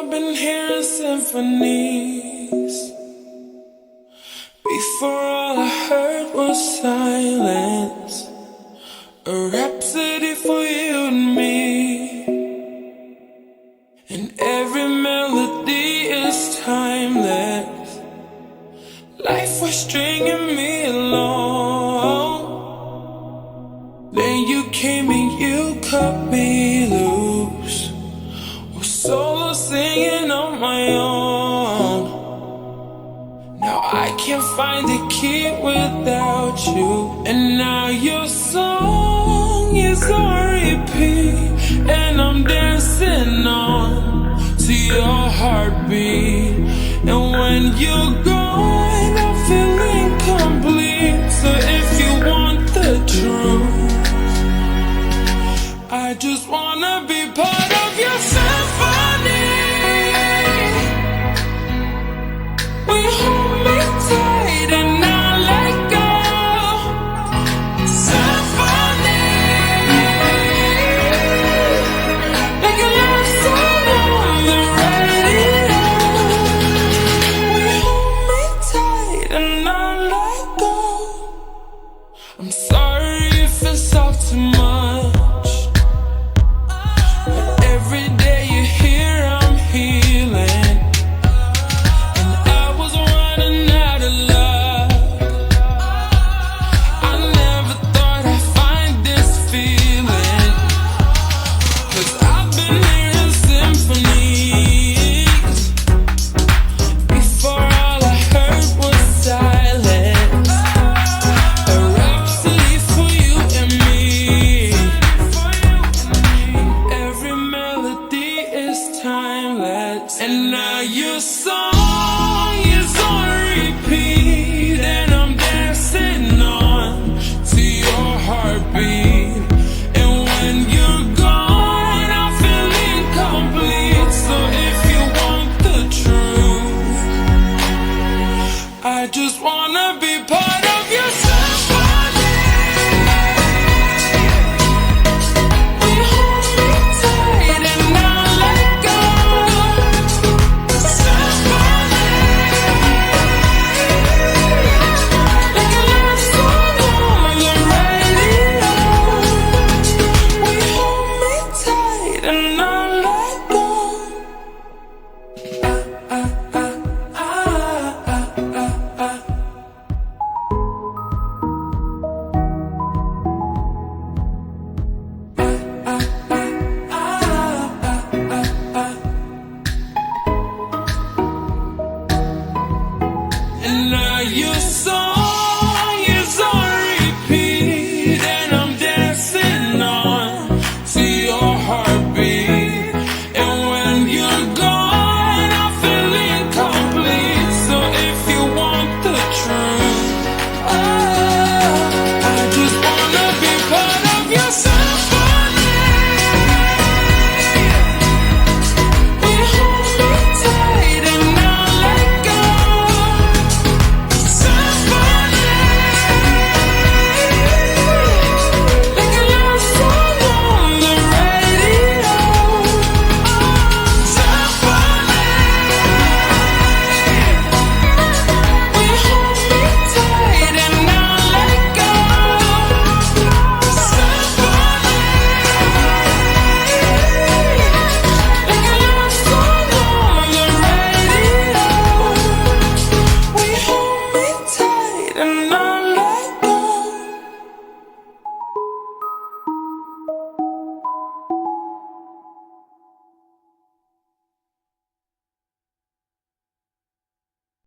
I've been hearing symphonies. Before all I heard was silence, a rhapsody for you and me. And every melody is timeless. Life was stringing me along. Then you came and you cut me loose. Was solo singing on my own. Now I can't find the key without you. And now your song is on repeat, and I'm dancing on to your heartbeat. And when you're gone, I feel incomplete. So if you want the truth, I just wanna be part of your symphony. We hold me tight and not let go. Symphony, like a love song on the radio. We hold me tight and not let go. I'm sorry if it's all too much, but every day you're here, I'm healing. And I was running out of luck. I never thought I'd find this feeling, 'cause I've been hearing symphonies. Before all I heard was silence, a rhapsody for you and me. And every melody is timeless. And now your song is on repeat, and I'm dancing on to your heartbeat. And when you're gone, I feel incomplete. So if you want the truth, I just wanna be part of your symphony. We hold me tight and not let go. Symphony, like a love song on the radio. We hold me tight and not let go. And now your song is on repeat, and I'm dancing on to your heartbeat. And when you're gone, I feel incomplete. So if you want the truth, I just wanna be part of your symphony.